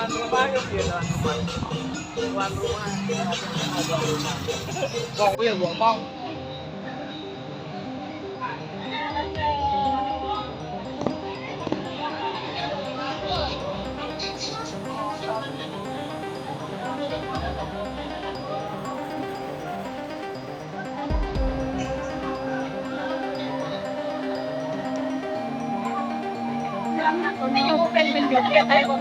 tuan rumah yuk dia tuan rumah bong ya bong. Ini yung penjoget tayo ko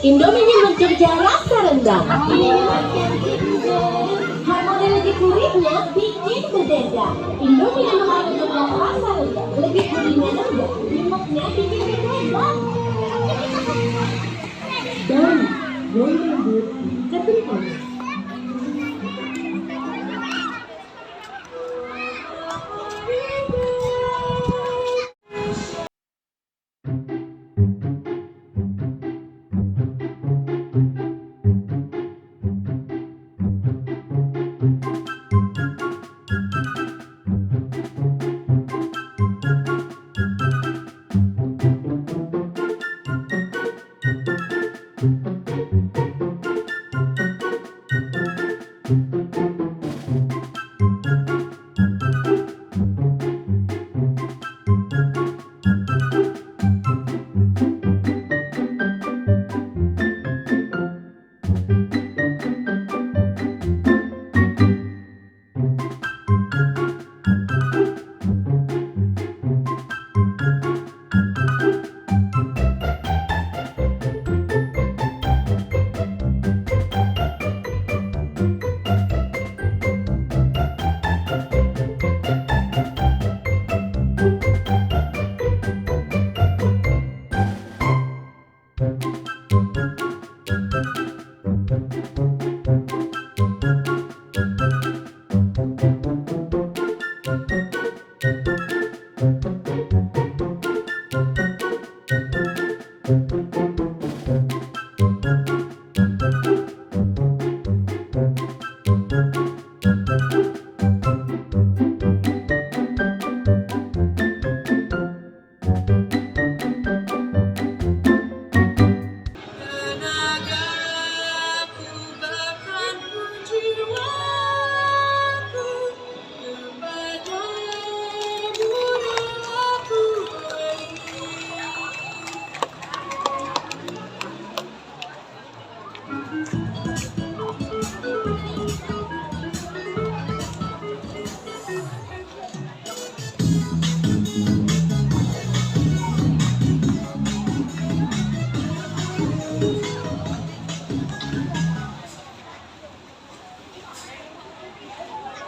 Indomie Nyemuk Jogja rasa rendang. Harmoni lebih gurihnya bikin berbeda. Indomie Nyemuk Jogja rasa rendang. Lebih gurihnya nambah, nyemuknya bikin berbeda. Dan yang lembut ketentuan.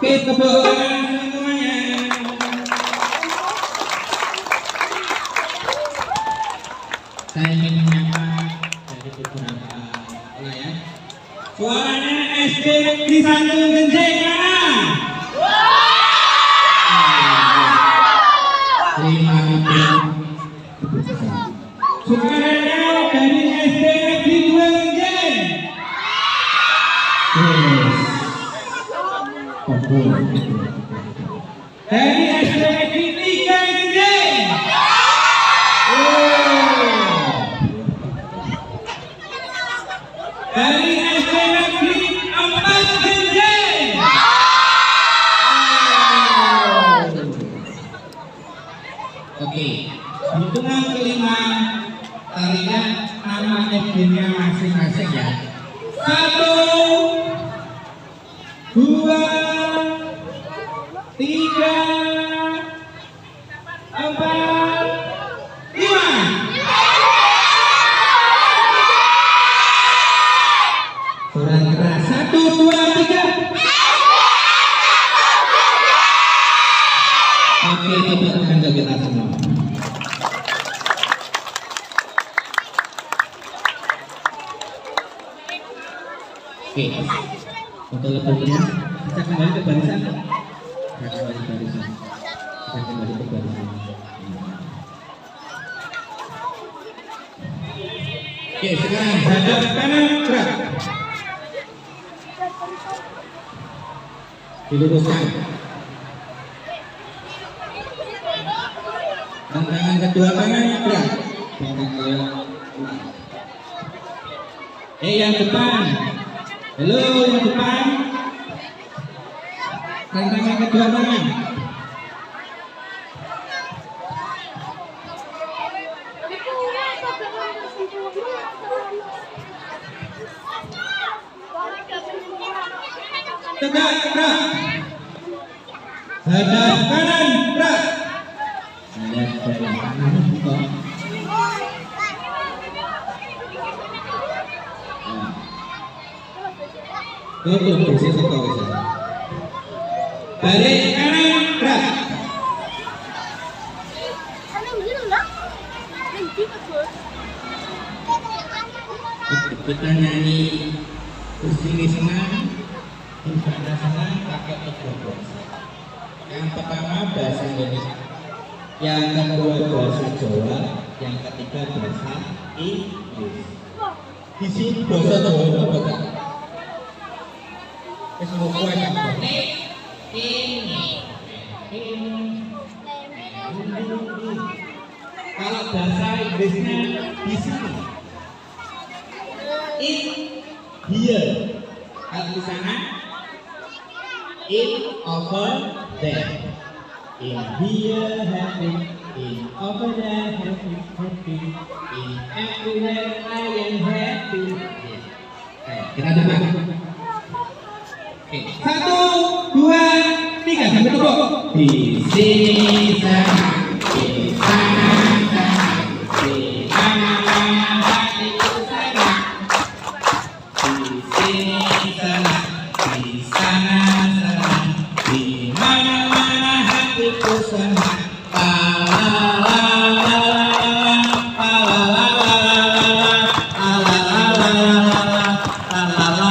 Oke, tepuk tangan semuanya. Saya ingin menyapa dari beberapa sekolah ya. Suaranya SD Negeri 1 Genjing mana? Terima kasih. Suaranya dari SD Negeri 2 Genjing. Dari SD Negeri 3 Genjing. Dari SD Negeri 4 Genjing. Oke, hitungan kelima tarinya nama SD-nya masing-masing ya. 1, 2, 3, 4, 5. Kurang keras. 1, 2, 3. Oke, tepuk tangan untuk kita semua. Oke, untuk levelnya bisa kembali ke barisan. Bisa kembali ke barisan. Bisa kembali ke barisan. Oke, sekarang hadap kanan gerak. Diluruskan. Dan tangan kedua kanan gerak. Yang depan. Halo, yang depan. Tangan kedua tangan. Tegak, gerak. Hadap kanan, gerak. Hadap kanan, kok. Tutup posisi kau bisa. Balik kanan, gerak. Kita nyanyi Kusini senang, Kusana senang pakai tiga bahasa. Yang pertama bahasa Indonesia, yang kedua bahasa Jawa, yang ketiga bahasa Inggris. Di sini bahasa Jawa apa kan? Semua ini. Kalau bahasa Inggrisnya di sini, in here. Kalau di sana, in over there. In here happy, in over there happy, in everywhere I am happy. Kita coba. Oke, 1, 2, 3 sampai tepuk. Di sini sana, di sana sana, di mana-mana hatiku sana. Di sini sana, di sana sana, di mana-mana hatiku sana.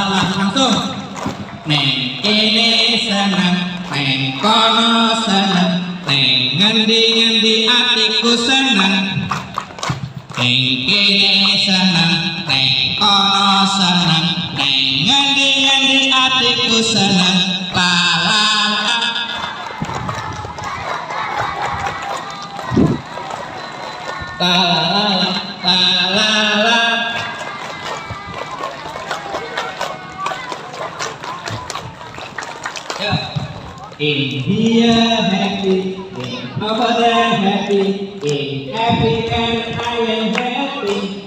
Langsung. Neng kene seneng, neng kono seneng, neng ngendi-ngendi atiku seneng. Neng kene seneng, neng kono seneng, neng ngendi-ngendi atiku seneng. La la la. La la la la la la. In here happy, in over there happy, in everywhere I am happy.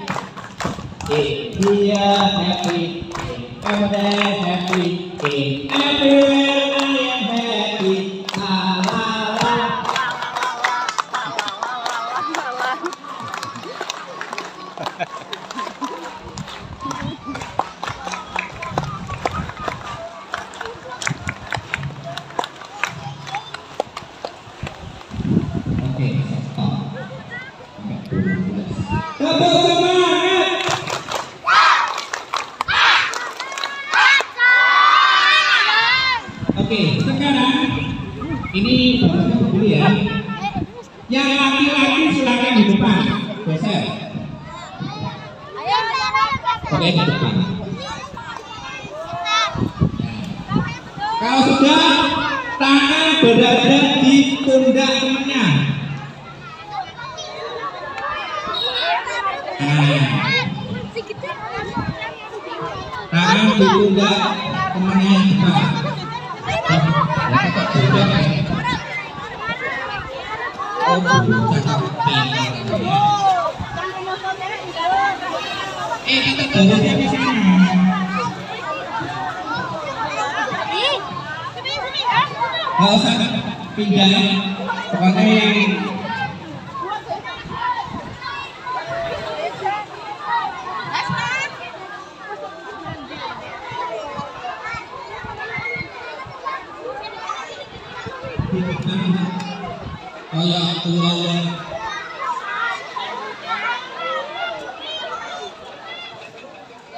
In here happy, in over there happy, in everywhere I am happy. La la la. Yang laki-laki silakan di depan. Geser. Oke, di depan. Kalau sudah, tangan berada di pundak temannya. Tangan di pundak temannya yang depan. Oh, kita berada di sana. Nggak usah pindah, pokoknya yang kayak keluar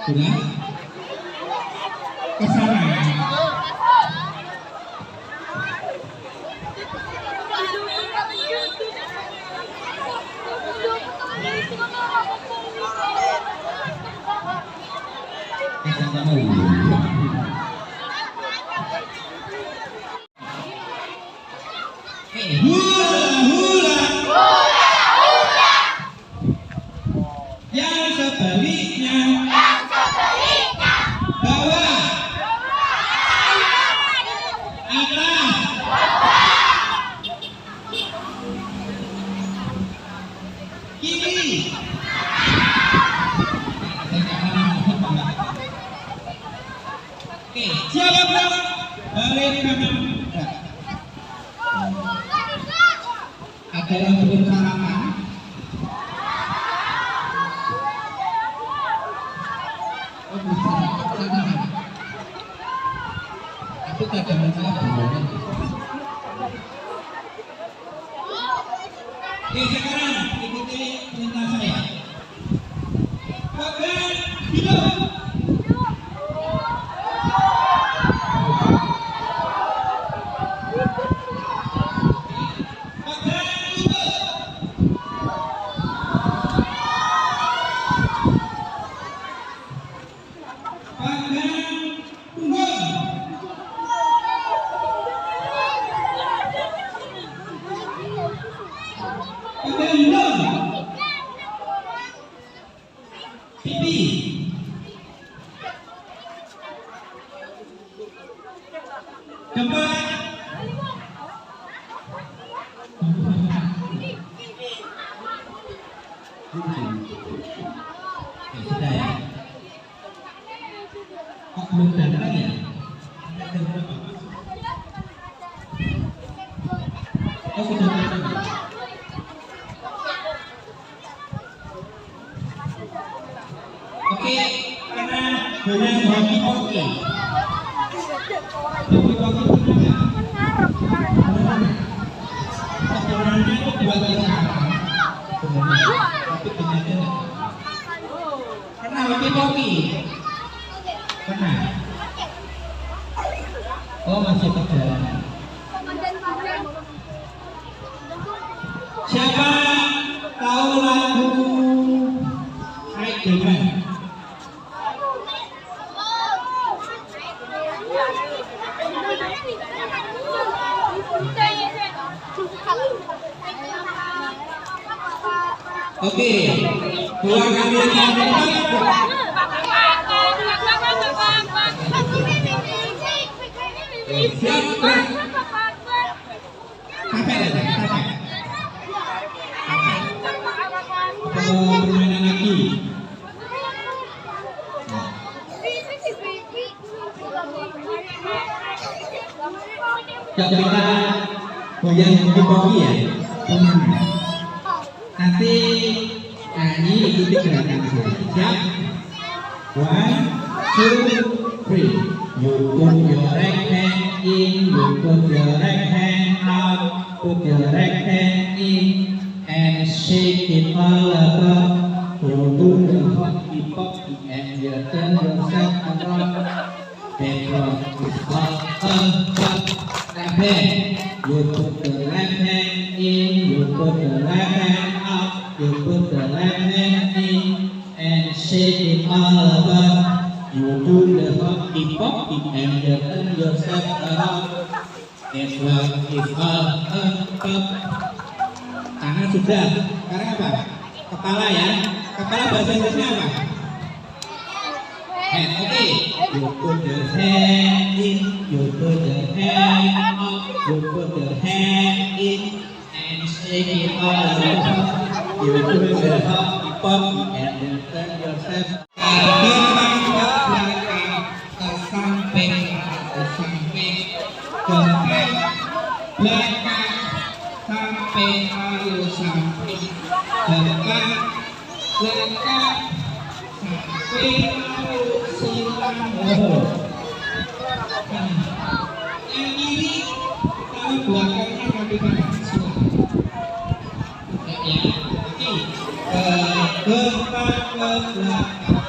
sudah ke sana. Hula hula. Yang sebaliknya. Bawah. Atas. Kiri. Oke, siap balik kanan. Ada yang belum sarapan? Oh, bisa. Aku tak ada masalah belum. Oke, sekarang ikuti perintah saya. Pegang hidup. Pipi. Cepat. Sudah ya. Kok belum datang ya? Oh, sudah datang. Oke, karena dengan hoki-hoki. Hoki-hoki itu sebenarnya itu dua cara. Tapi ternyata karena hoki-hoki. Pernah? Oh, masih perjalanan. Siapa tahu lagu Aideman? Oke, keluarkan diri siap, permainan lagi. Kita goyang hoki-hoki ya. Nanti nyanyi ikuti gerakan saya. Siap? 1, 2, 3. You put your right hand in, you put your right hand out, put your right hand in, and shake it all about. You do the hockey-pocky and you turn yourself around. That rock is all about. Left hand, you put the left hand in, you put put the left hand up, you put the left hand in, and shake it all about. You do the hoppy poppy and you turn yourself around. It's all up. Tangan sudah. Sekarang apa? Kepala ya. Kepala bahasa Inggrisnya apa? Head. Okay. You put your hand in, you put your hand up, you put your hand in, and shake it all around. You do the hoppy poppy and you turn yourself. Belakang ke samping, ke samping, ke belakang, samping lalu samping, belakang, belakang, samping lalu silang. Yang ini kalau belakangnya kaki kanan silang. Ya, oke. Ke depan, ke belakang,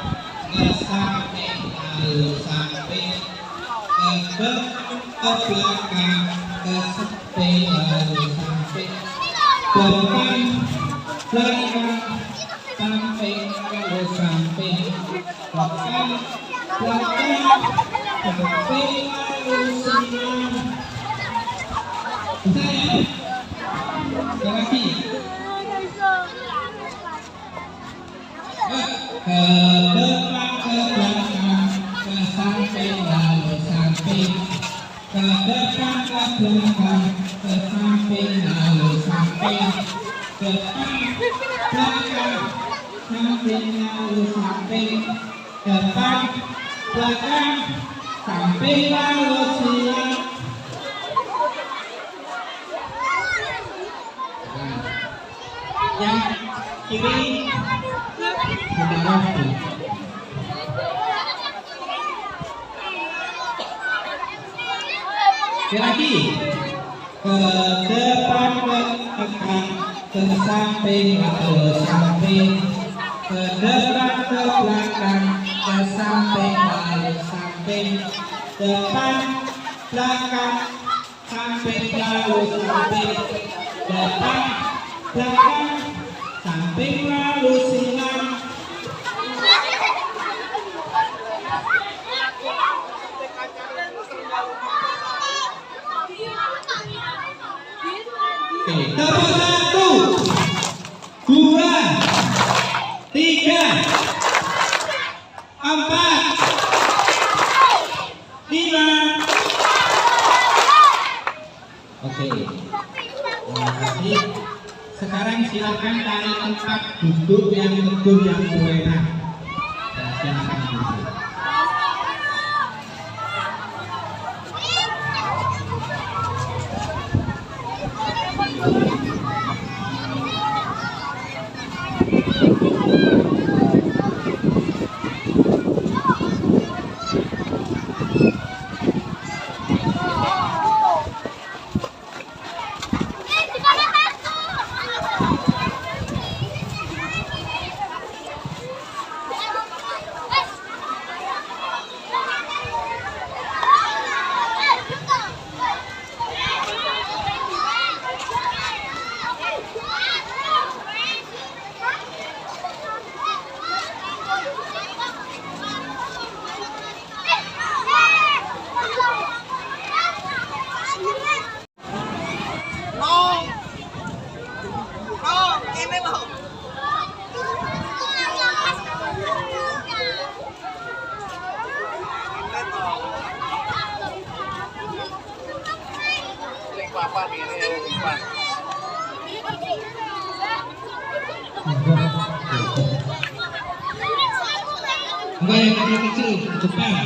ke samping lalu samping, ke depan, ke belakang, ke samping lalu samping, depan, belakang, samping lalu samping, depan, belakang, samping lalu silang. Bisa ya? Sekali lagi. Ke depan, ke belakang, ke samping lalu samping, ke depan, ke belakang, ke samping lalu samping, depan, belakang, samping lalu samping, depan, belakang, samping lalu silang. Yang kiri sudah rapi. Sekali lagi. Ke depan, ke belakang, ke samping lalu samping, ke depan, ke belakang, ke samping lalu samping, depan, belakang, samping lalu samping, depan, belakang, samping lalu silang. Oke, tepuk 1, 2, 3, 4, 5. Oke. Terima kasih. Sekarang silakan cari tempat duduk yang teduh yang enak. Silakan duduk. Enggak yang kecil-kecil, depan.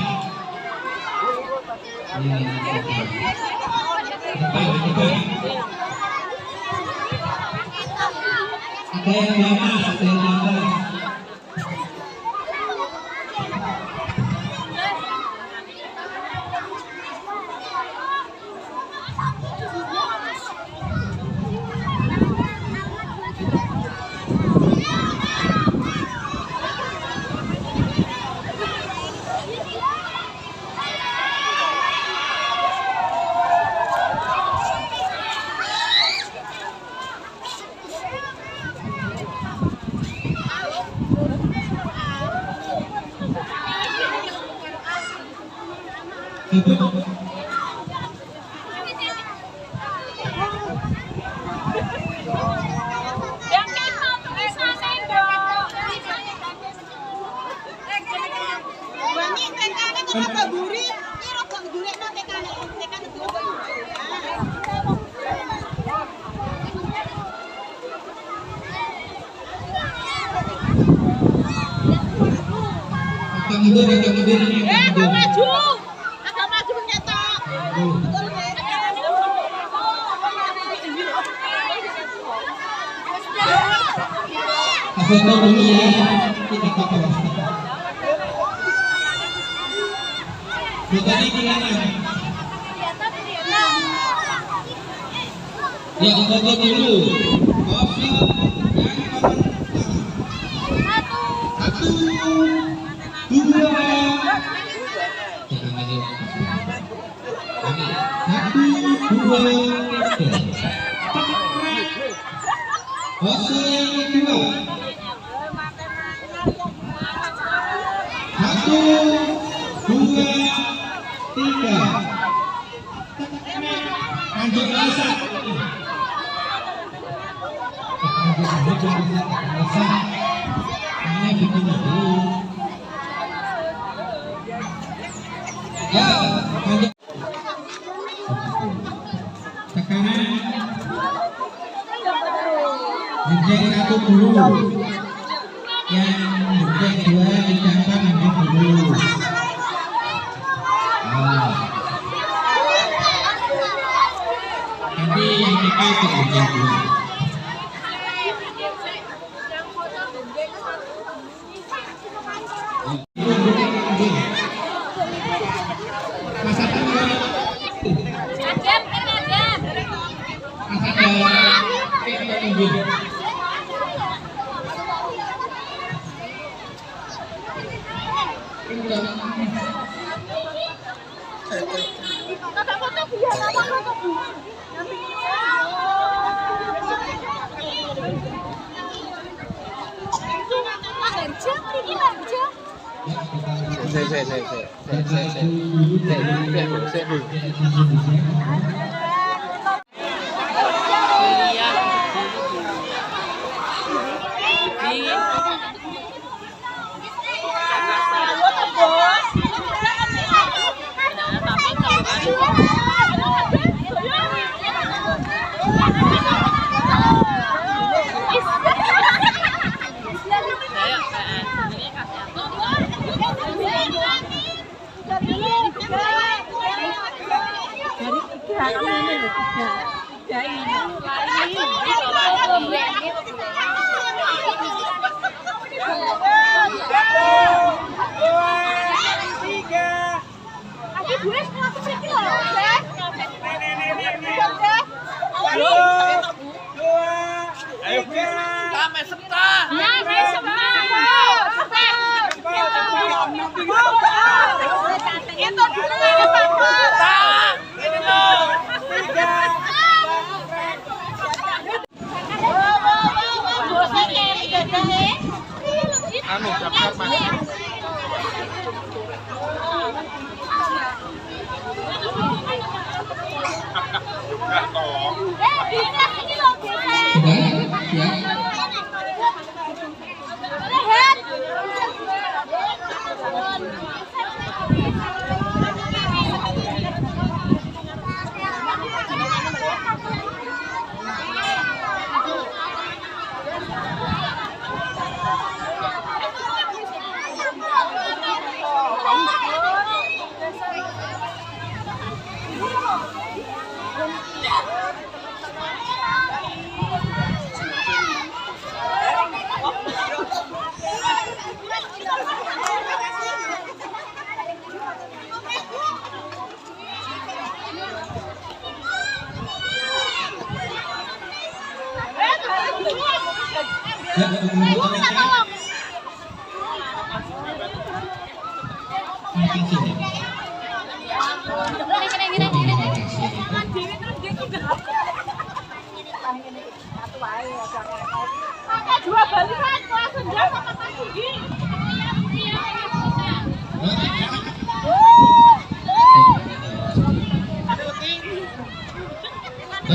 Depan. Ada yang di atas, ada yang di atas. Yang kita tulisannya dong. Wani tekane kok apa buri? Kira kok golekno tekane dulu. Datang mundur ini. Agak maju nyetok. Betul nggih? Foto dulu ya. Kita foto. Fotonya gimana? Ya, foto dulu. Pose yang satu, dua, tiga. Pose yang kedua. Satu, dua, tiga. Lanjut masak. Ini begini. Ya, lanjut. Sekarang jejak satu dulu. Yang jejak dua dicatat nanti dulu. Nanti yang kita ikut jejak dua. Dua balikan langsung dapat apa lagi?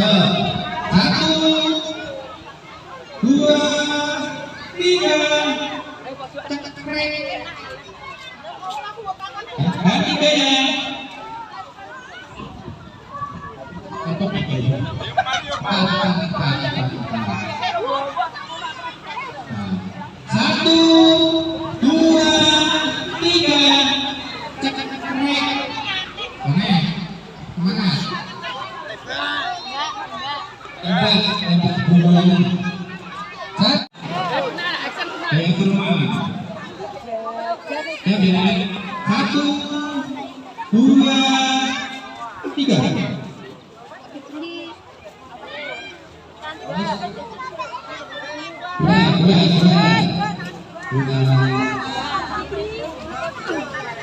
Ayo. 1, 2, 3. Dan 3 ya. Apa ini? Satu, dua, tiga. Mana? Tempat bola ini. Saya ke rumah. Ya, biar. 1, 2, 3.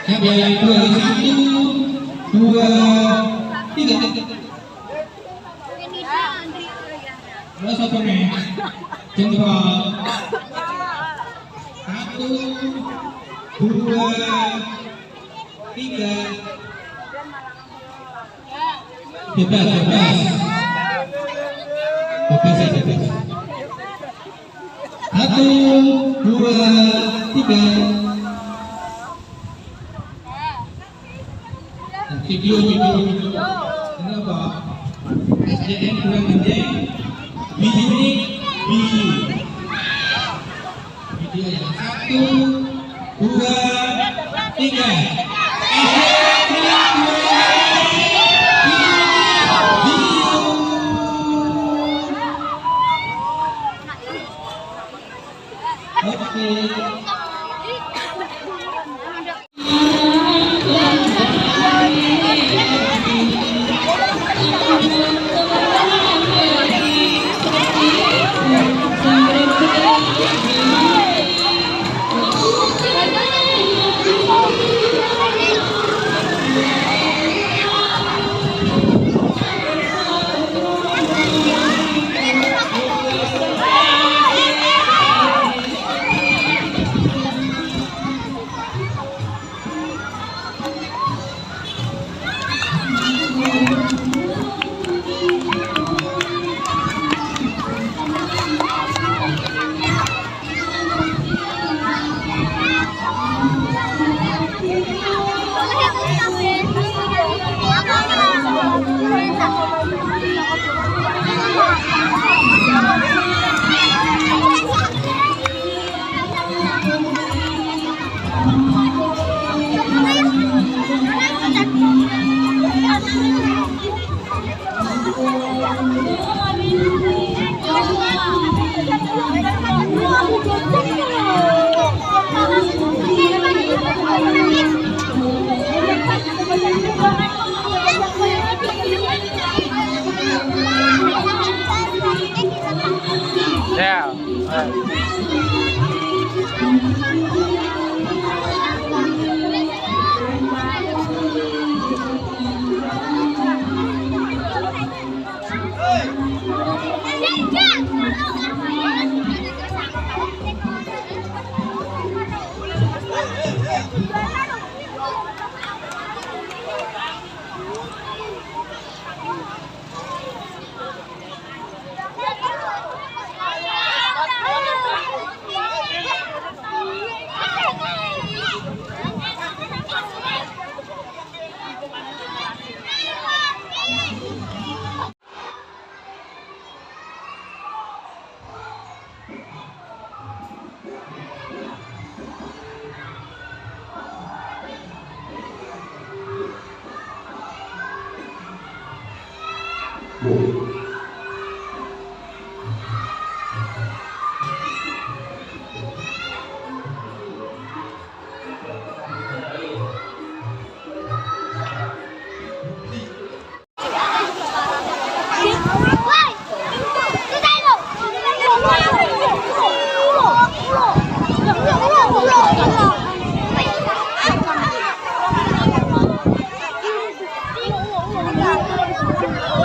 Ya, biar 1, 2, 3. Terus apa nih? Jempol. 1, 2, 3. Bebas. Bebas. 1, 2, 3. Video. Kenapa? SDM kurang anjing. Bisik. Video yang 1, 2, 3.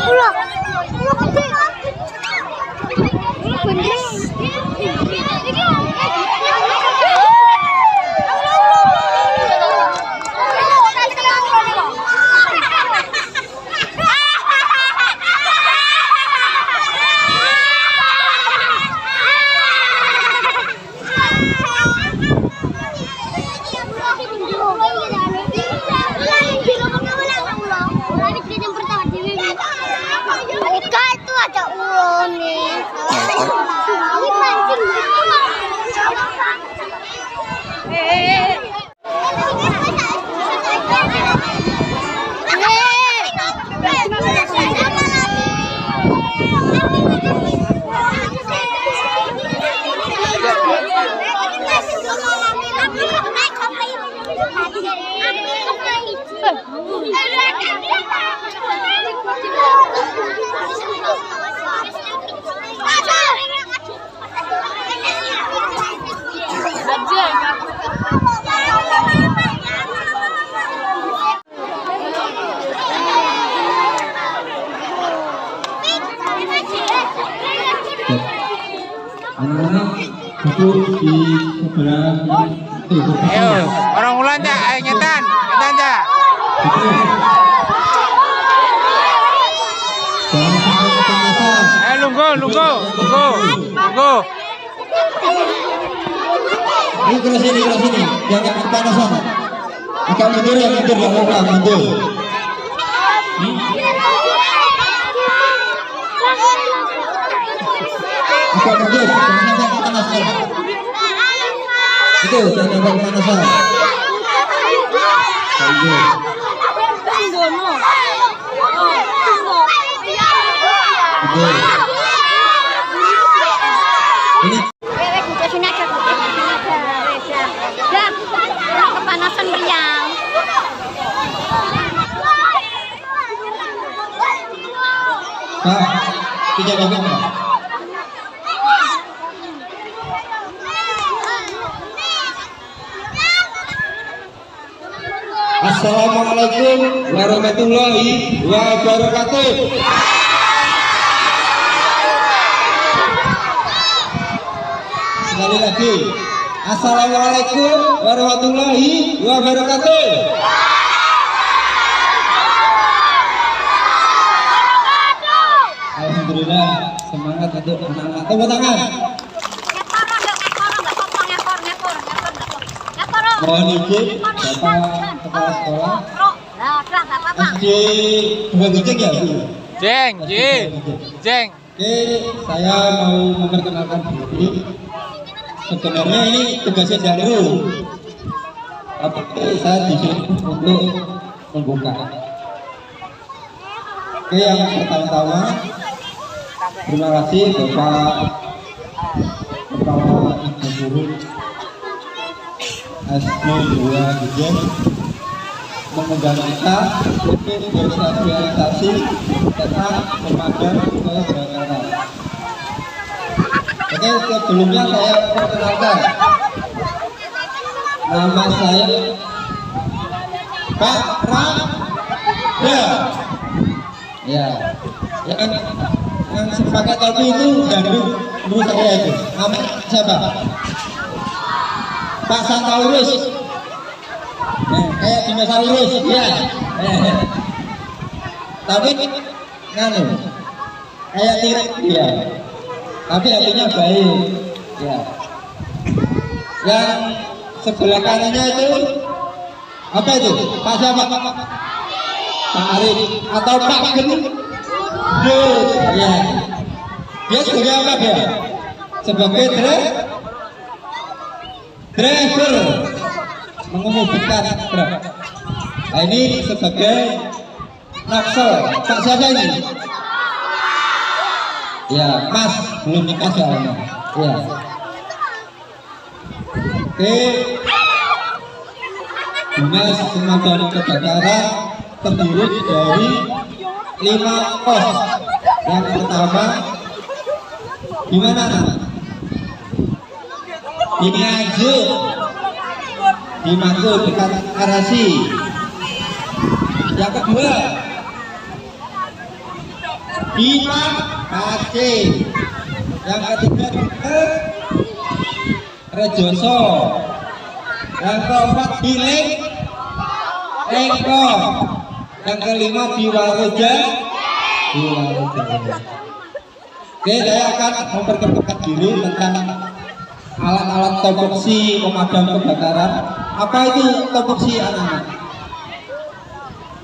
Ulo. anak-anak duduk di sebelah itu. Ayo, orang ulang ya, ayo nyetan ya. Jangan sampai kepanasan. Ayo lunggu. Ini keras ini, jangan kepanasan. Agak mundur ya, mundur. Agak mundur, jangan sampai kepanasan. Itu, jangan sampai kepanasan. Ini Sini aja, ya, kepanasan meriang. Pak, tidak bangun Pak. Assalamualaikum warahmatullahi wabarakatuh. Sekali lagi, assalamualaikum warahmatullahi wabarakatuh. Alhamdulillah, semangat untuk anak-anak. Tepuk tangan. Mohon izin Bapak Kepala Sekolah SD Dua Gejek ya Bu? Jeng. Oke, saya mau memperkenalkan diri. Sebenarnya ini tugasnya Jangru, tapi saya disuruh untuk membuka. Oke, yang pertama-tama terima kasih Bapak Kepala Ibu Guru SD Dua Gejek mengundang kita untuk bersosialisasi tentang pemadam kebakaran. Oke, sebelumnya saya perkenalkan, nama saya Pak Rada. Ya, yang sepakat tadi itu menurut saya itu. Nama siapa? Pak Santaurus. Kayak dinosaurus, ya. Tapi nganu, kayak T-Rex dia. Tapi artinya baik, ya. Yang sebelah kanannya itu apa itu? Pak siapa? Pak Arif atau Pak Genut? Ya. Dia sebagai apa dia? Sebagai driver, mengemudikan truk. Nah, ini sebagai naksel. Pak siapa ini? Ya, Mas, belum nikah soalnya. Ya. Oke. Dinas Pemadam Kebakaran terdiri dari 5 pos. Yang pertama, di mana? Di Nganjuk, di Manggu dekat Arasi. Yang kedua, di Aceh. Yang ketiga di Rejoso. Yang keempat di Lengko. Yang kelima di Waluja. Oke, saya akan memperkenalkan diri tentang alat-alat topoksi pemadam kebakaran. Apa itu topoksi, anak-anak?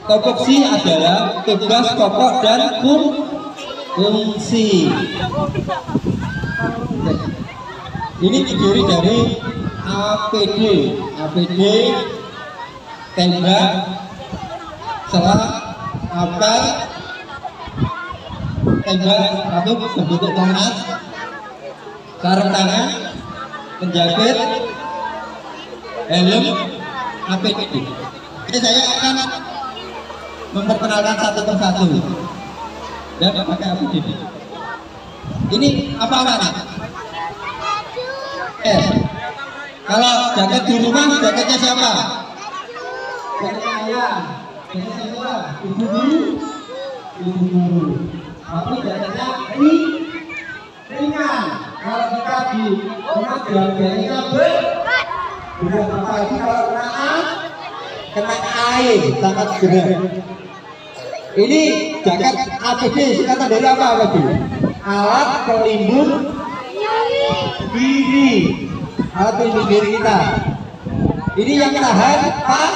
Topoksi adalah tugas pokok dan fungsi. Ini terdiri dari APD, tembak, selang, apel, tembak atau berbentuk tongkat, sarung tangan, penjepit, helm, APD. Jadi saya akan memperkenalkan satu persatu dan pakai APD. Ini apa anak? Kalau jaket di rumah, jaketnya siapa? Jaket saya. Jaket siapa? Ibu guru. Tapi jaketnya ringan. kalau kita di rumah biasanya berat apalagi kalau kena air sangat berat. Ini jaket APD singkatan dari apa APD? Alat pelindung diri. Alat pelindung diri kita. Ini yang tahan Pak.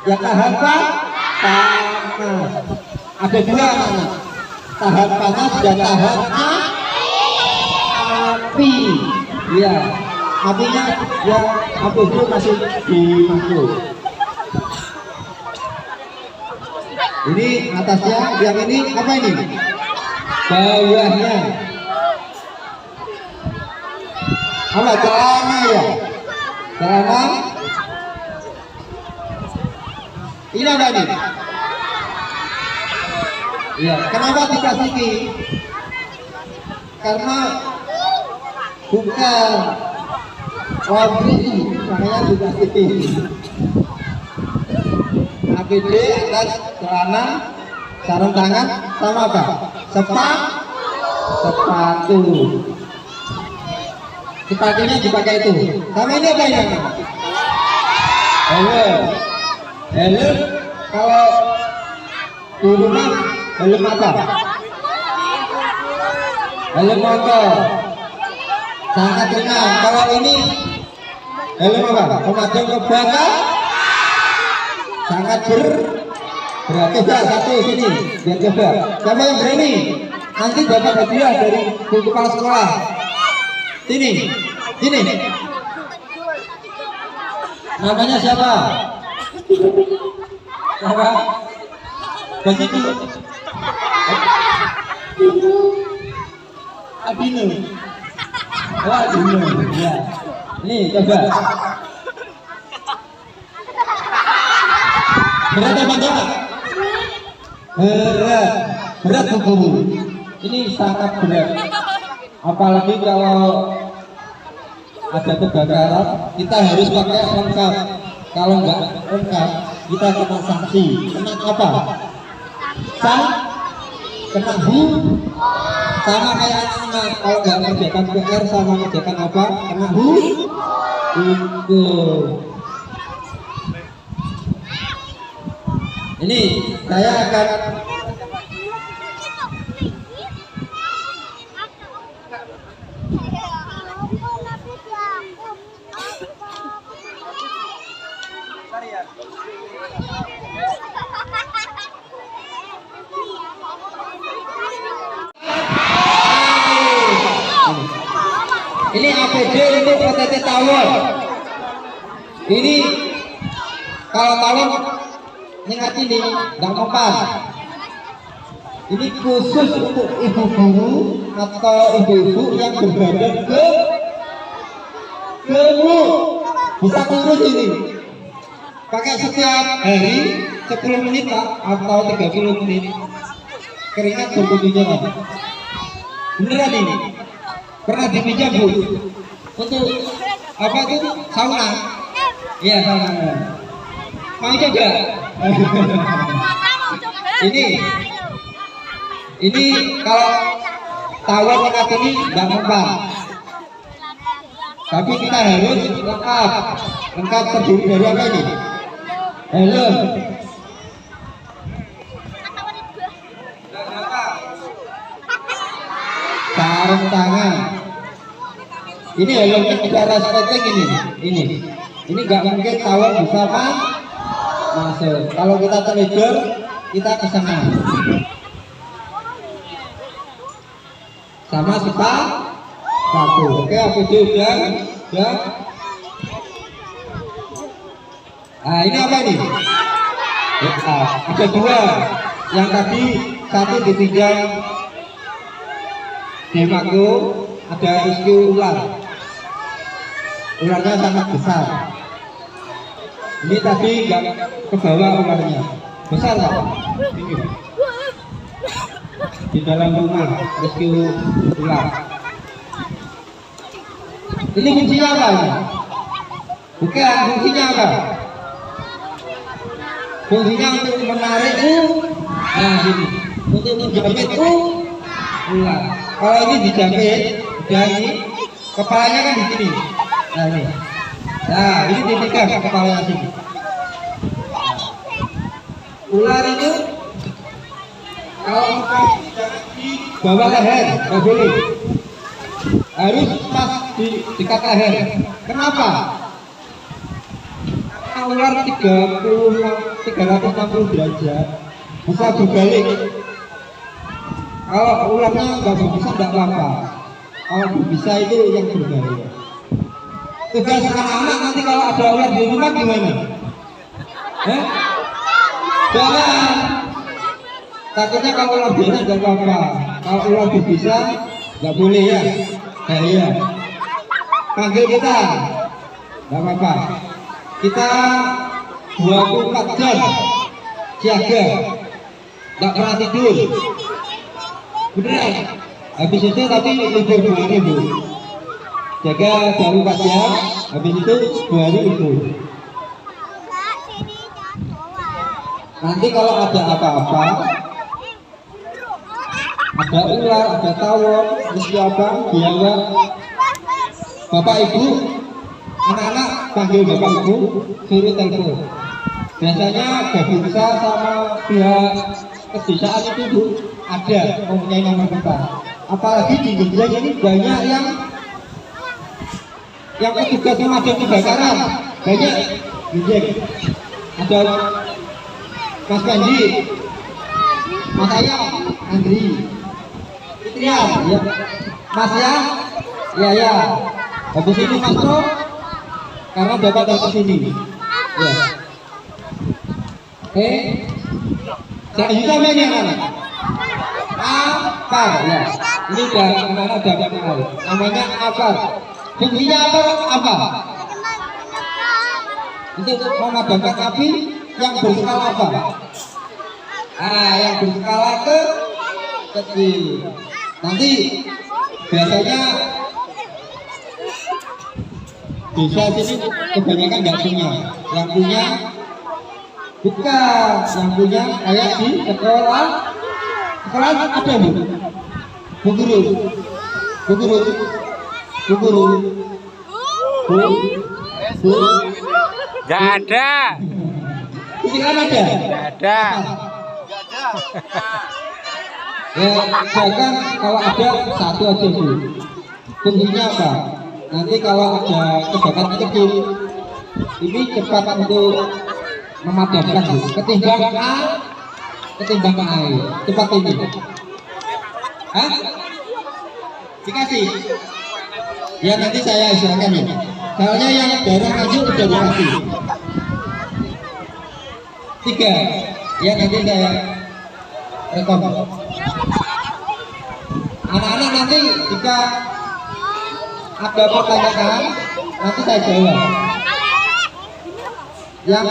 Yang tahan Pak panas. Ada dua anak. Tahan panas dan tahan api. Ya, apinya yang APD masih dimasuk. Ini atasnya, yang ini apa ini? Bawahnya. Apa celana ya? Celana. Ini apa ini? Iya. Kenapa dikasih ini? Karena bukan laundry, makanya dikasih ini. APD atas celana, sarung tangan, sama apa? Sepatu. Sepatunya dipakai itu. Sama ini apa ya? Helm. Helm kalau di rumah helm apa? Helm motor. Sangat ringan. Kalau ini helm apa? Pemadam kebakaran. Sangat berat. Coba satu sini, biar coba. Siapa yang berani? Nanti dapat hadiah dari guru kepala sekolah. Sini. Namanya siapa? Siapa? Basiku. Abinu. Oh, Abinu. Ya. Nih, coba. Berat apa enggak? Berat buku. Ini sangat berat. Apalagi kalau ada kebakaran, kita harus pakai lengkap. Kalau enggak lengkap, kita kena sanksi. Kena apa? Kena sama kayak anak-anak. Kalau enggak mengerjakan PR sama mengerjakan apa? Kena hukum. Ini saya akan ini APD untuk OTT tawon. Ini kalau tawon ingat ini nggak mempan. Ini khusus untuk ibu guru atau ibu-ibu yang berbadan gemuk, bisa kurus ini. Pakai setiap hari 10 menit atau 30 menit. Keringat berkunjungnya lagi. Beneran ini. Pernah dipinjam Bu? Untuk apa itu? Sauna. Iya sauna. Mau coba? Ini kalau tawon lengkap ini tidak mempan. Tapi kita harus lengkap terdiri dari apa ini? Helm. Sarung tangan. Ini helmnya cara setting ini. Ini nggak mungkin tawon bisa masuk. Kalau kita teledor, kita kesana. Sama sepatu. Oke, APD udah. Nah, ini apa ini? Ada dua. Yang tadi satu dipinjam di Mako, ada rescue ular. Ularnya sangat besar. Ini tadi nggak ke bawah ularnya. Besar nggak? Ini. Di dalam rumah rescue ular. Ini fungsinya apa? Bukan, fungsinya apa? Fungsinya untuk menarik. Nah ini untuk menjepit ular. Kalau ini dijangkit, udah ini kepalanya kan di sini. Nah ini. Nah ini dipegang kepalanya sini. Ular itu kalau mau di bawah leher, nggak boleh. Harus pas di dekat leher. Kenapa? Karena ular 360 derajat bisa berbalik. Kalau ularnya nggak bisa nggak apa-apa. Kalau bisa itu yang berbahaya. Tugas anak-anak nanti kalau ada ular di rumah gimana? Jangan. Takutnya kalau ular biasa nggak apa-apa. Kalau ular bisa nggak boleh ya. Bahaya. Panggil kita, nggak apa-apa. Kita 24 jam siaga, nggak pernah tidur. Beneran. Habis itu tapi libur 2 hari Bu. Jaga 24 jam. Habis itu 2 hari libur. Nanti kalau ada apa-apa, ada ular, ada tawon, mesti apa, biawak, bapak ibu, anak-anak panggil bapak ibu, suruh telepon. Biasanya Babinsa sama pihak kedesaan itu Bu ada mempunyai nomor kita. Apalagi di Jogja ini banyak yang petugas pemadam kebakaran, banyak Jogja. Ada Mas Panji, Mas Ayam, Andri, Fitrian, ya, Mas ya, habis ini Mas Bro, karena bapak datang ke sini, ya. Selanjutnya ini apa? Ya, ini udah anak-anak udah kenal. Namanya apa? Fungsinya apa? Untuk memadamkan api yang berskala apa? Yang berskala kecil. Nanti biasanya desa sini kebanyakan nggak punya. Yang punya bukan, yang punya kayak di sekolah ada Bu guru. Nggak ada. Ini kan ada. Nggak ada. Ya, jangan kalau ada satu aja Bu. Fungsinya apa? Nanti kalau ada kebakaran kecil, ini cepat untuk memadamkan Bu. Ketimbang air, cepat ini. Dikasih. Ya nanti saya istilahkan ya. Soalnya yang darah masuk udah dikasih. 3. Ya nanti saya rekam. Anak-anak nanti jika ada pertanyaan nanti saya jawab. Yang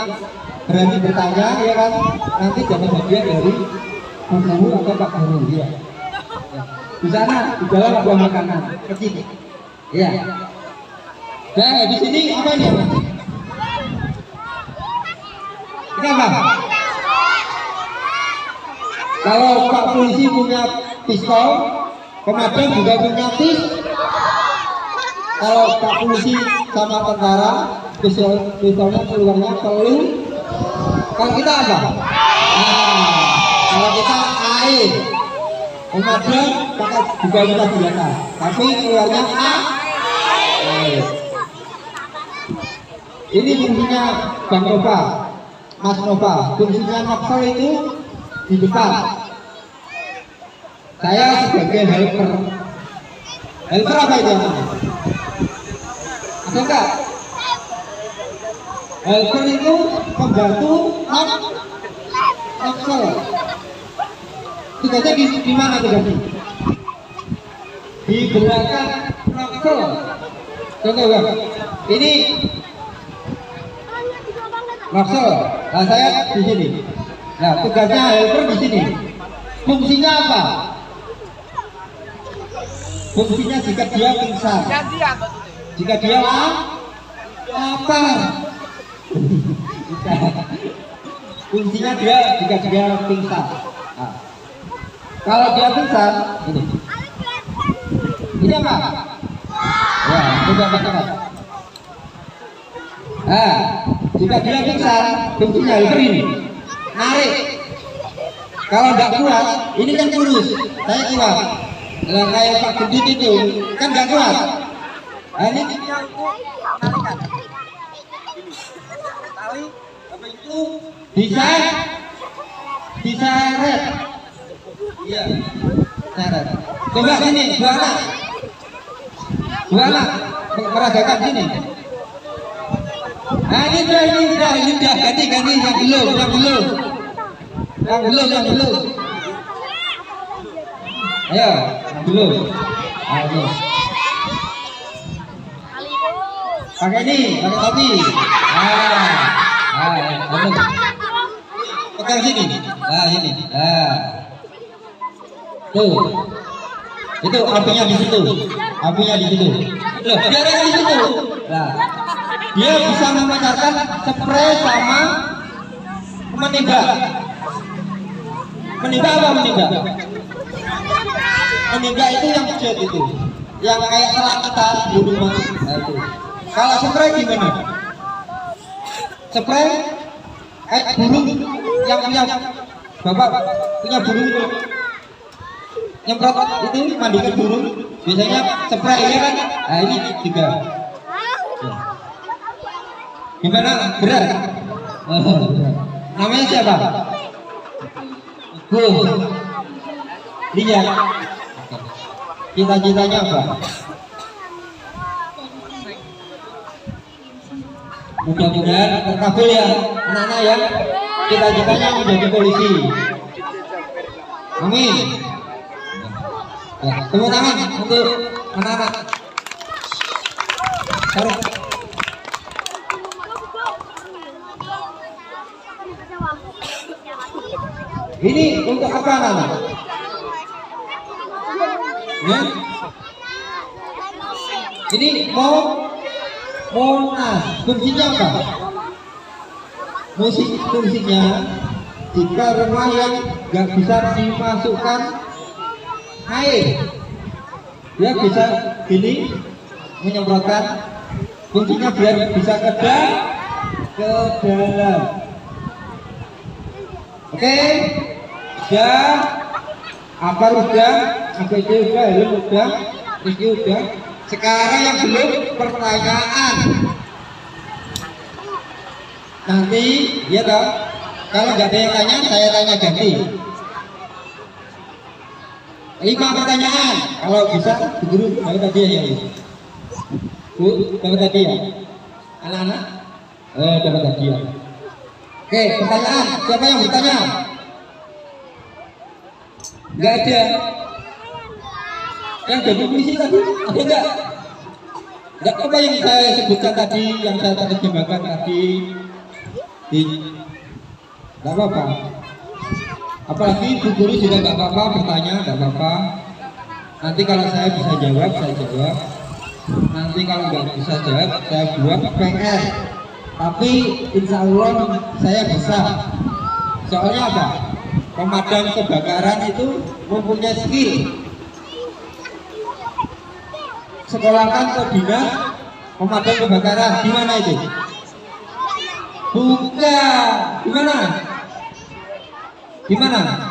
berani bertanya ya kan nanti jangan bagian dari Bu Guru atau Pak Guru ya. Di sana di dalam ada makanan kecil. Ya. Nah di sini apa ini? Ini apa? Kalau Pak Polisi punya pistol, pemadam juga punya Kalau Pak Polisi sama tentara, pistolnya keluarnya peluru. Kalau kita apa? Kalau kita air, pemadam pakai juga kita senjata, tapi keluarnya air. Ini fungsinya Bang Nova, Mas Nova. Fungsinya novel itu di depan. Saya sebagai helper. Helper apa itu? Ada enggak? Helper itu pembantu novel. Tugasnya di mana tugasnya? Di belakang novel. Contoh Bang, ini novel. Nah saya di sini. Nah tugasnya helper di sini. Fungsinya apa? Fungsinya jika dia pingsan. Jika dia apa? Fungsinya dia jika dia pingsan. Nah, kalau dia pingsan, ini Ini apa? Ya, coba katakan. Jika dia pingsan, fungsinya lever ini. Narik. Kalau nggak kuat, ini kan kurus. Saya kuat. Nah, kayak Pak Gendit itu kan nggak kuat. Nah, ini dia untuk menarikan. Tali, apa itu? Bisa red. Iya. Seret. Coba sini, dua anak meragakan sini. Nah ini udah ganti yang belum. Ayo, belum. Ayo. Pakai topi. Belum. Pegang sini. Ini. Tuh. Itu apinya di situ. Loh, biarkan di situ. Nah, dia bisa memancarkan spray sama menembak. Menembak apa menembak? Menembak itu yang jet itu, yang kayak selang kita di rumah. Nah, itu. Kalau spray gimana? Spray burung yang punya bapak punya burung itu. Nyemprot itu mandikan burung biasanya spray ya kan. Nah ini juga gimana, berat? Namanya siapa? Lihat cita-citanya apa? Mudah-mudahan terkabul ya anak-anak ya, cita-citanya menjadi polisi. Amin. Ya, tepuk tangan untuk anak-anak. Taruh. Ini untuk apa anak-anak? Ya? Ini Monas, fungsinya apa? Fungsinya jika rumah yang nggak bisa dimasukkan air, dia bisa gini menyemprotkan. Fungsinya biar bisa ke dalam. Oke, sudah. Apa udah? ABCD udah, helm udah, ini udah. Sekarang yang belum pertanyaan. Nanti ya toh, kalau nggak ada yang tanya, saya tanya ganti. 5 pertanyaan. Kalau bisa, Bu Guru dapat tadi ya. Bu, dapat tadi ya. Anak-anak, dapat tadi ya. Oke, pertanyaan. Siapa yang bertanya? Enggak ada. Yang jadi polisi tadi ada enggak? Enggak apa yang saya sebutkan tadi, yang saya terjemahkan tadi. Enggak apa-apa. Apalagi Bu Guru juga nggak apa-apa bertanya, nggak apa-apa. Nanti kalau saya bisa jawab, saya jawab. Nanti kalau nggak bisa jawab, saya buat PR. Tapi insya Allah saya bisa. Soalnya apa? Pemadam kebakaran itu mempunyai skill. Sekolahkan ke dinas pemadam kebakaran. Di mana itu? Bukan. Di mana? Di mana?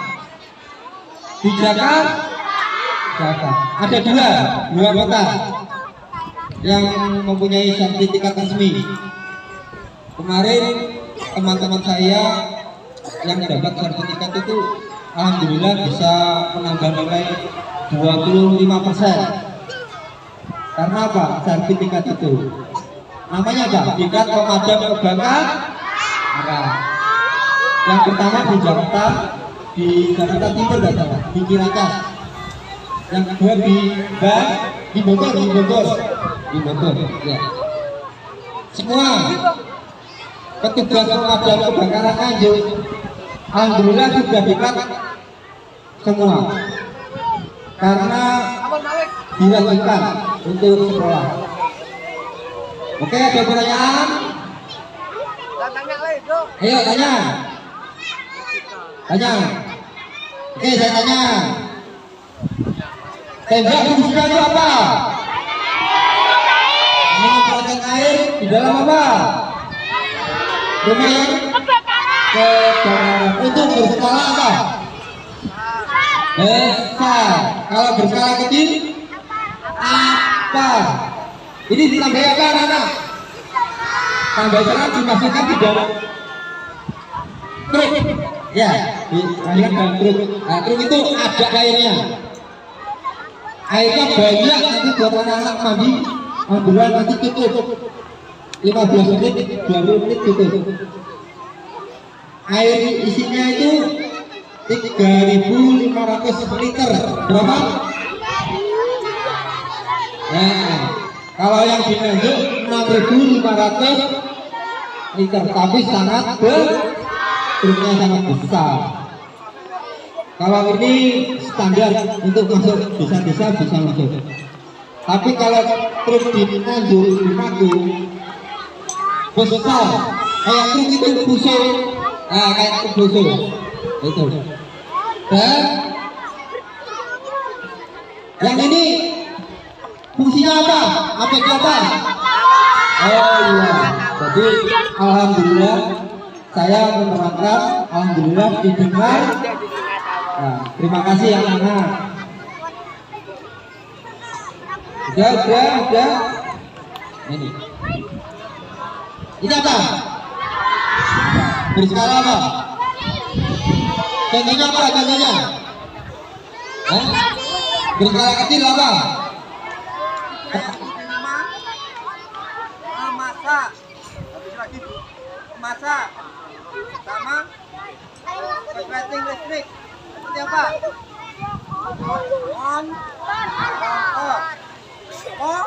Di Jakarta. Ada dua kota yang mempunyai sertifikat resmi. Kemarin teman-teman saya yang dapat sertifikat itu alhamdulillah bisa menambah nilai 25%. Karena apa? Sertifikat itu namanya apa? Sertifikat pemadam kebakaran. Yang pertama di Jakarta Timur nggak salah, di Ciracas. Yang kedua di Bogor. Ya. Semua petugas pemadam kebakaran Nganjuk alhamdulillah sudah diklat semua, karena diwajibkan untuk sekolah. Oke, ada pertanyaan? Ayo tanya. Oke, saya tanya. Tembak fungsinya itu apa? Menyemprotkan air di dalam apa? Rumah yang kebakaran. Itu berskala apa? Besar. Kalau berskala kecil apa? Ini ditambah apa anak-anak? Tambah serat dimasukkan di dalam truk. Ya, dimasukkan dalam truk. Nah, truk itu ada airnya. Airnya banyak, nanti buat anak-anak mandi. Ambulan nanti tutup 15 menit, 20 menit tutup. Air isinya itu 3.500 liter. Berapa? Nah, kalau yang di Nganjuk 6.500 liter, tapi sangat truknya sangat besar. Kalau ini standar untuk masuk desa-desa bisa masuk. Tapi kalau truk di Nganjuk di Madu besar, kayak truk itu busuk, kayak truk busuk itu. Dan yang ini fungsinya apa? Apa itu apa? Oh iya. Jadi alhamdulillah saya menerangkan, alhamdulillah didengar. Nah, terima kasih anak-anak. Udah. Ini apa? Berskala apa? Contohnya apa? Contohnya? Berskala kecil apa? Masak sama resleting listrik seperti apa? On off truk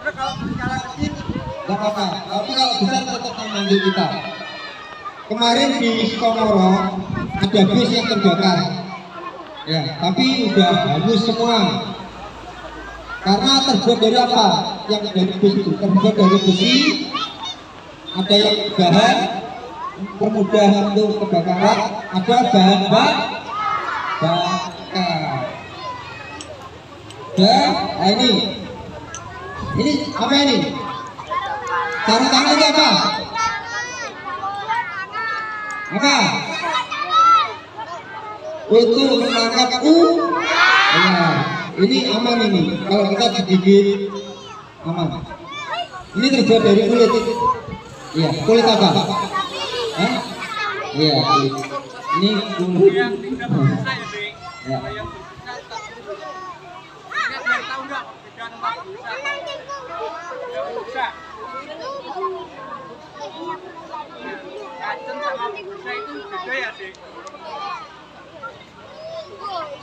kalau berskala kecil Gak apa-apa, tapi kalau besar tetap membantu kita. Kemarin di Sukomoro ada bus yang terbakar, ya, tapi udah hangus semua. Karena terbuat dari apa? Yang dari bus itu terbuat dari besi, ada yang bahan permudah untuk kebakaran, ada bahan bakar. Dan ini apa ini? Sarung tangan itu apa? Apa? Untuk menangkap ya, ini aman ini. Kalau kita digigit aman. Ini terbuat dari kulit. Iya, kulit apa? Hah? Iya, kulit. Ini kulit. Ya. Racun sama busa itu beda ya, Dek?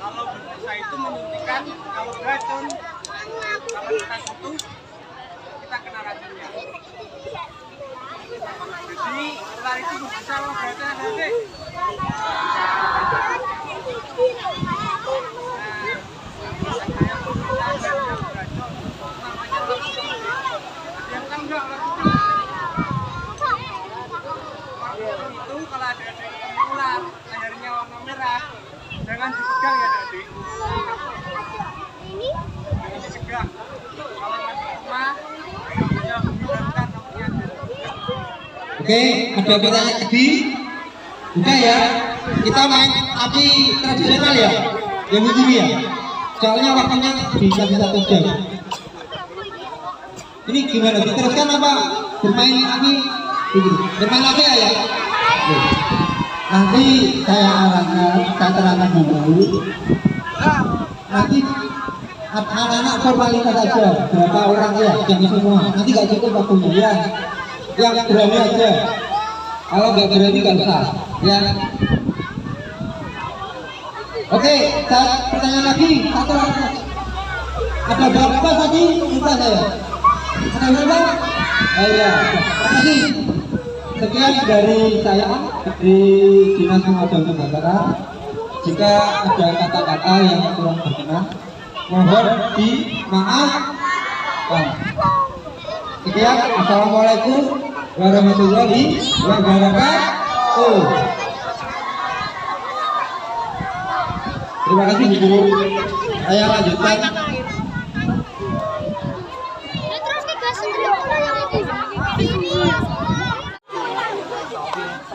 Kalau busa itu menyuntikkan, kalau racun kalau kita sentuh kita kena racunnya. Jadi ular itu bisa obatnya ada, Dek. Itu kalau ada ular lehernya warna merah jangan dipegang ya adik, jangan dipegang. Kalau masuk rumah bisa menggunakan namanya. Oke, ada pertanyaan lagi? Udah ya, kita main api tradisional ya, yang ini ya. Soalnya waktunya bisa 1 jam. Ini gimana? Diteruskan apa? Bermain api? Bermain api ya? Nanti saya terangkan dulu. Nanti anak-anak formalitas aja. Berapa orang ya? Jangan semua. Nanti gak cukup waktunya ya. Yang berani aja. Kalau nggak berani nggak usah. Ya. Oke, pertanyaan lagi. Ada berapa tadi? Lupa saya. Ada berapa? Iya. Terima kasih. Sekian dari saya di Dinas Pemadam Kebakaran. Jika ada kata-kata yang kurang berkenan, mohon dimaafkan. Sekian, assalamualaikum warahmatullahi wabarakatuh. Terima kasih Bu Guru. Saya lanjutkan.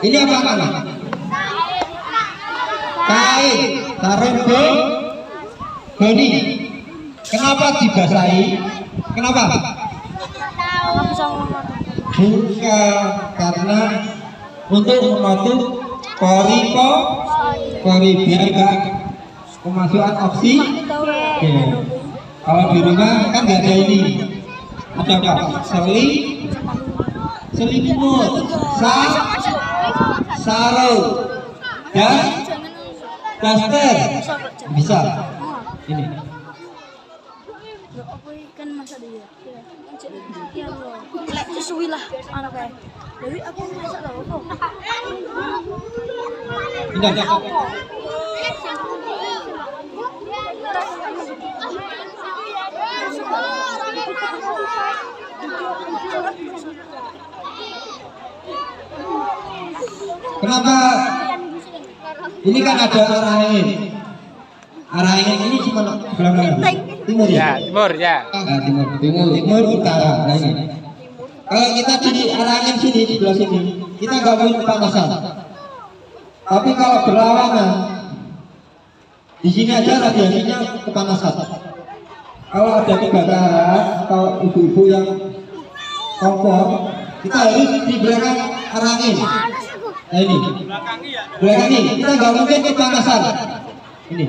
Ini apa anak? Kain sarung boni. Kenapa dibasahi? Kenapa? Bukan, karena untuk menutup pori biar enggak kemasukan oksigen. Kalau di rumah kan nggak ada ini. Ada apa? Selimut, sarung, dan daster. Bisa. Ini. Kan masa dia ya lek sesuai lah anak kayak Dewi aku masak tau kok Enggak. Kenapa? Ini kan ada arah angin. Arah angin ini cuma sebelah mana? Timur ya? Timur ya. Timur utara. Nah ini. Kalau kita di arah angin sini, di sebelah sini, kita nggak boleh kepanasan. Tapi kalau berlawanan, di sini aja radiasinya kepanasan. Kalau ada kebakaran atau ibu-ibu yang kompor, kita harus di belakang arah angin. Nah ini, belakang ini, kita nggak mungkin kepanasan. Ini.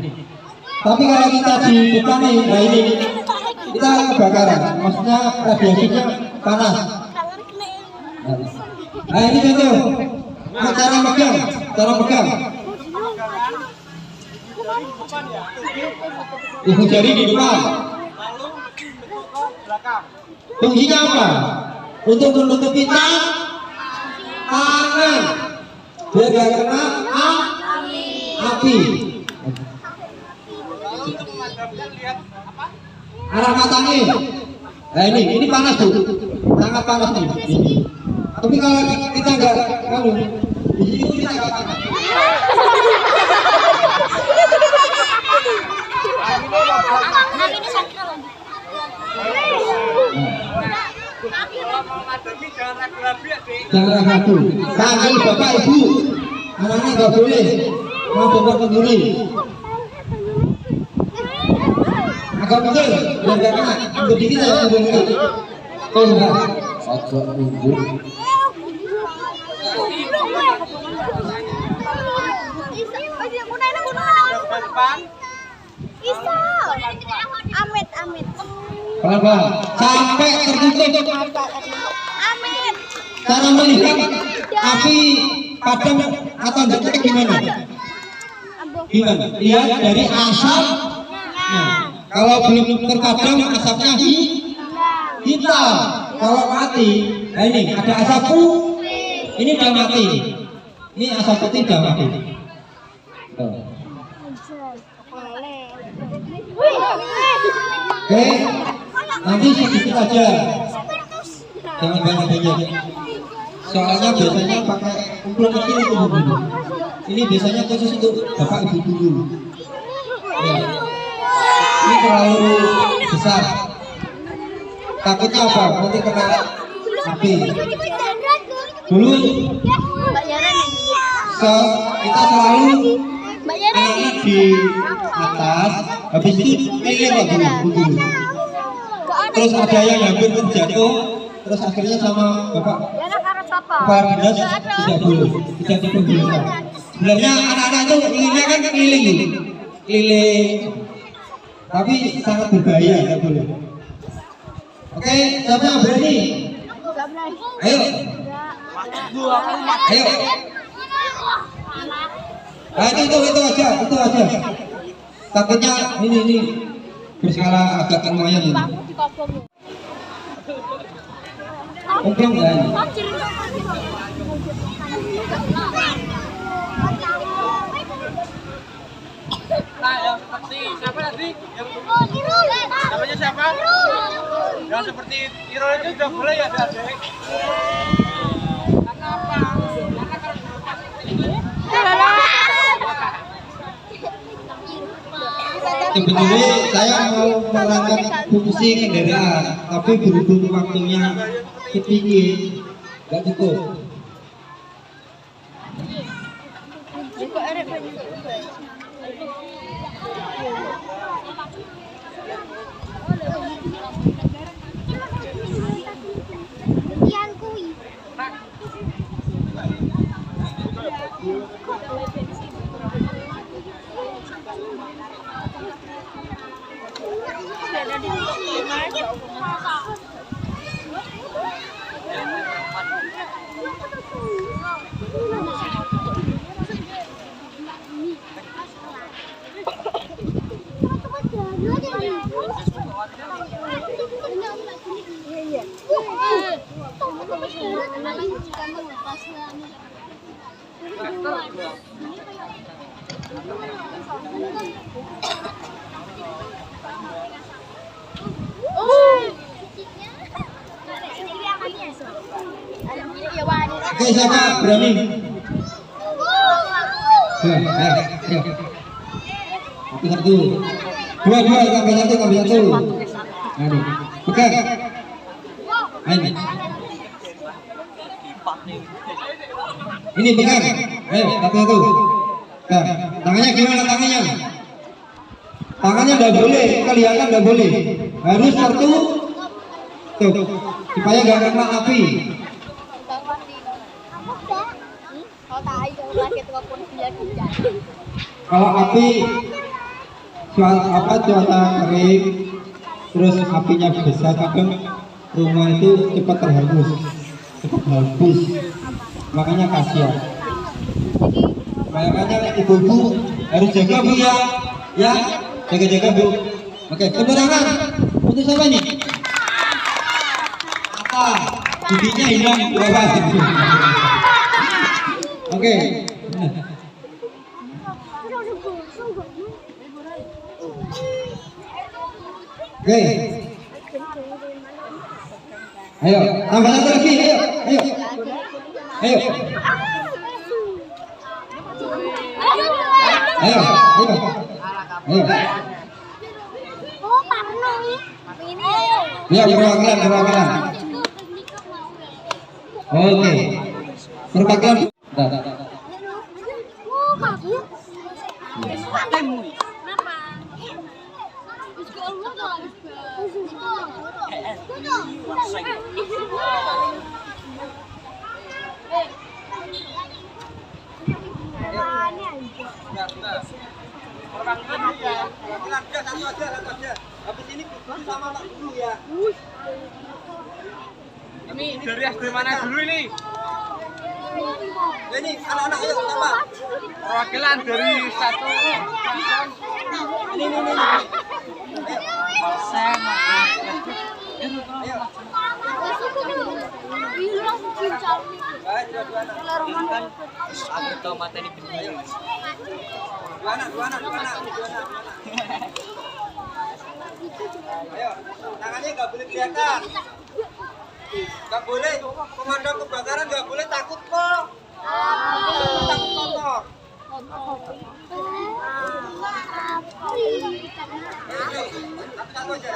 Tapi kalau kita di depan nih, nah ini, kita kebakaran, maksudnya radiasinya panas. Nah ini contoh, cara pegang. Ibu jari di depan. Fungsinya apa? Untuk menutupi tangan, biar gak kena api. Arah matanya. Nah ini panas tuh, sangat panas nih. Ini. Tapi kalau kita nggak di sini kita nggak panas. Jangan ragu. Panggil bapak ibu, anaknya nggak boleh mau bapak kenduri. Agak betul, biar nggak kena. Jadi kita yang boleh. Oh enggak. Agak betul. Amit. Pelan-pelan sampai tertutup. Amit. Cara melihat api padam atau enggak gimana? Lihat dari asap. Nah, kalau belum terpadam asapnya hitam. Kalau mati, nah ini ada asap ini udah mati. Ini asap putih udah mati. Oke, nanti sedikit aja, jangan banyak-banyak. Soalnya biasanya pakai kumpul kecil itu dulu. Ini biasanya khusus untuk bapak ibu dulu. Ya. Ini terlalu besar. Takutnya apa? Nanti kena api. Dulu, kita selalu anaknya di atas, habis itu keliling dulu. Terus ada yang hampir terjatuh, terus akhirnya sama bapak kepala dinas tidak boleh, tidak diperbolehkan. Sebenarnya anak-anak itu inginnya kan keliling, tapi sangat berbahaya, tidak boleh. Oke, siapa yang berani? Ayo. Nah itu aja. Takutnya ini berskala agak lumayan ini. Untung ya. Nah, yang seperti siapa tadi? Namanya siapa? Yang seperti Irul itu udah boleh ya, Dek? Kenapa? Karena kalau Sebetulnya saya mau mengangkat fungsi kendaraan, tapi berhubung waktunya sedikit, nggak cukup. Oke, siapa berani? Ayo. Satu. Dua, tambah satu. Ayo, pegang. Ayo. Ini pegang. Ayo, satu. Nah, tangannya gimana tangannya? Tangannya nggak boleh, kelihatan nggak boleh. Harus satu. Tuh, supaya nggak kena api. Kalau api cuaca kering, terus apinya besar, kadang rumah itu cepat terhangus, cepat habis. Makanya kasihan. Makanya ibu-ibu harus jaga Bu ya, jaga-jaga Bu. Oke, tepuk tangan untuk siapa nih? Apa? Giginya hilang berapa? Oke. Oke. Ayo, tambah satu lagi, ayo. Ya, perwakilan. Oke. Perwakilan. Habis ini sama Pak Guru ya. Ini dari SD mana dulu ini? Ini anak-anak ayo sama. Perwakilan dari satu. Ini. Aku tahu materi bener. Dua anak. Ayo, tangannya nggak boleh kelihatan. Nggak boleh, pemadam kebakaran nggak boleh takut kok. Takut kotor. Satu aja.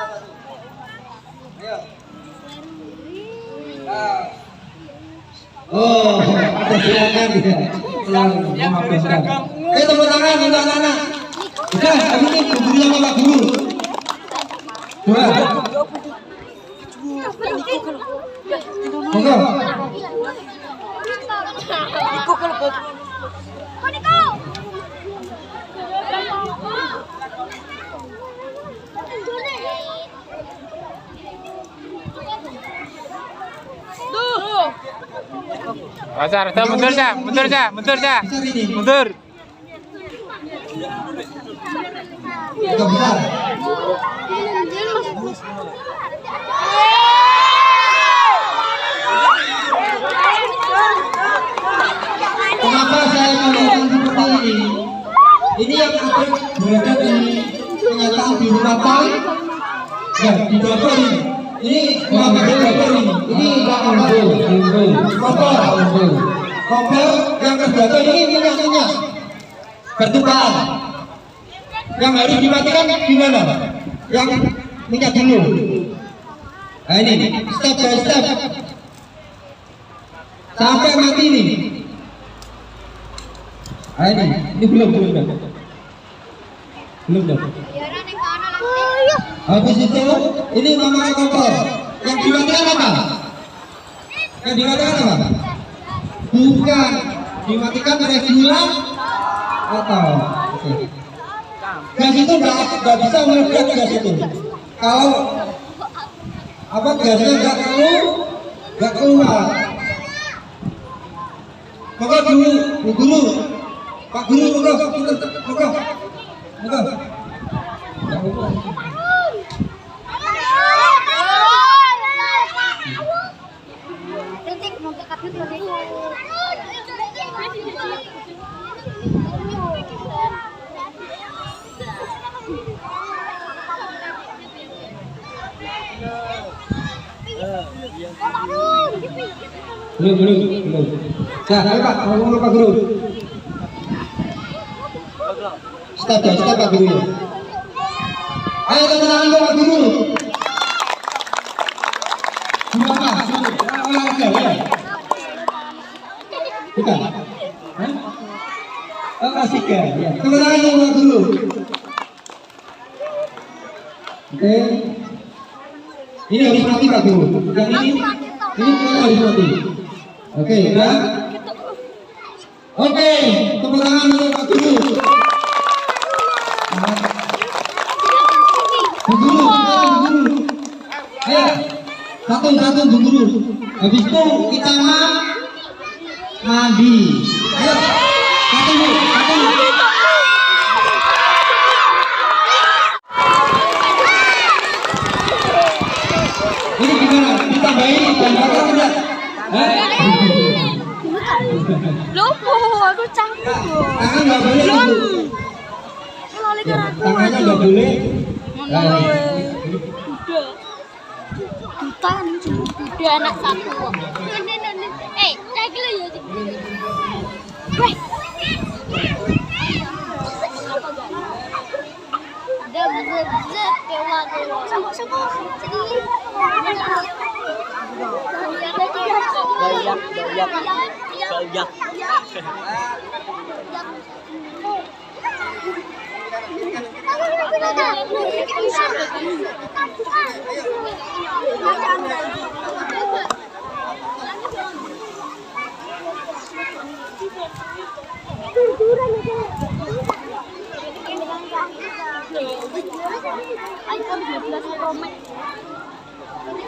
Ayo. Oh, silakan ya. Tepuk tangan untuk anak-anak. Udah, habis ini guru sama Pak Guru. Dua. Monggo. Pasar, mundur. Kita besar. Kenapa saya melakukan seperti ini? Ini yang berada di kenyataan di rumah Pak. Ya, di dapur ini. Ini kenapa di dapur ini? Ini kompor yang terjatuh ini minyak bertumpah. Yang harus dimatikan gimana? Yang minyak dulu. Nah ini step by step sampai mati ini. Nah ini belum. Habis itu ini memakai kompor. Yang dimatikan apa? Yang dimatikan apa? Bukan, dimatikan regulator. Gas itu nggak bisa meledak gas itu. Kalau apa gasnya nggak keluar. Maka guru, Pak Guru, maka. Belum. Nah, Pak, ngomong Pak Guru. Stop Pak Guru. Ayo tepuk tangan Pak Guru. Gimana? Olahraga ya? Bukan? Hah? Oh, masih kan? Ya. Tepuk tangan Pak Guru. Oke. Ini harus mati Pak Guru. Yang ini harus mati. Oke, udah. Oke, tepuk tangan untuk Pak Guru. Bu Guru. Ayo, satu Bu Guru. Habis itu kita mandi. Ayo, satu. Ini gimana? Ditambahin bahan bakar enggak? Lupa, aku canggung. Tangan nggak boleh. Tangannya nggak boleh. Udah anak satu. Cek dulu ya.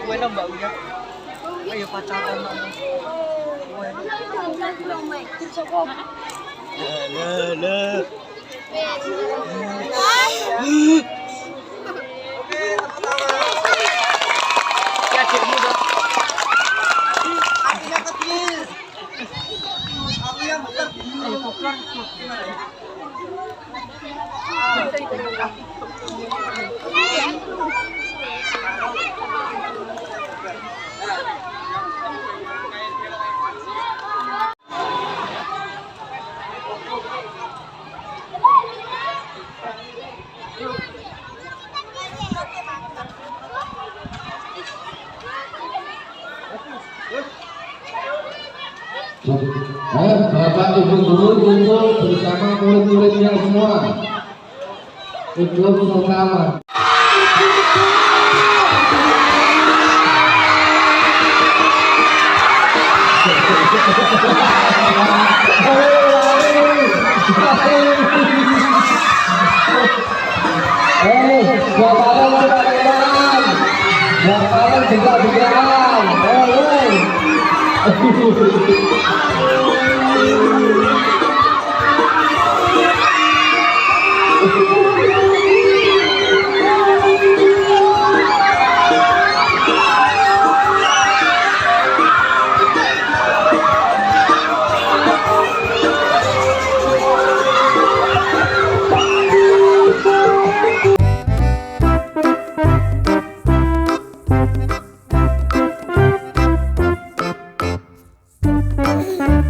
Gue nambah udah. Ayo pacaran. Lah. Ya cikmu dah. Apinya kecil. Api yang besar. Bapak Ibu Guru kumpul bersama murid-muridnya semua. Kumpul bersama. Bapak Thank you.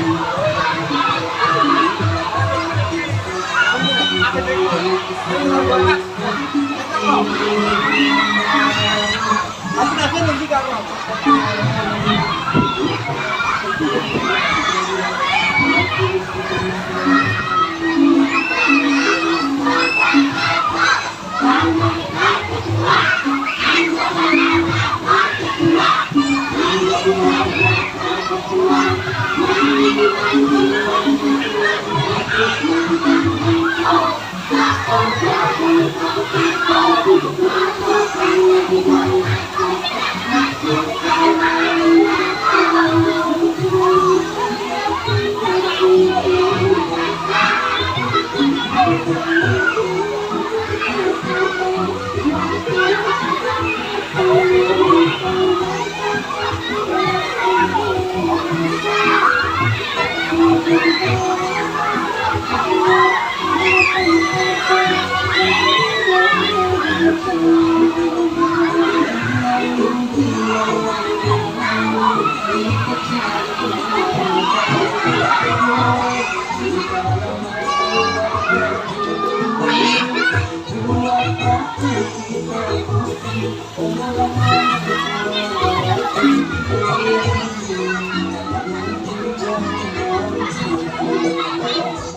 Thank you.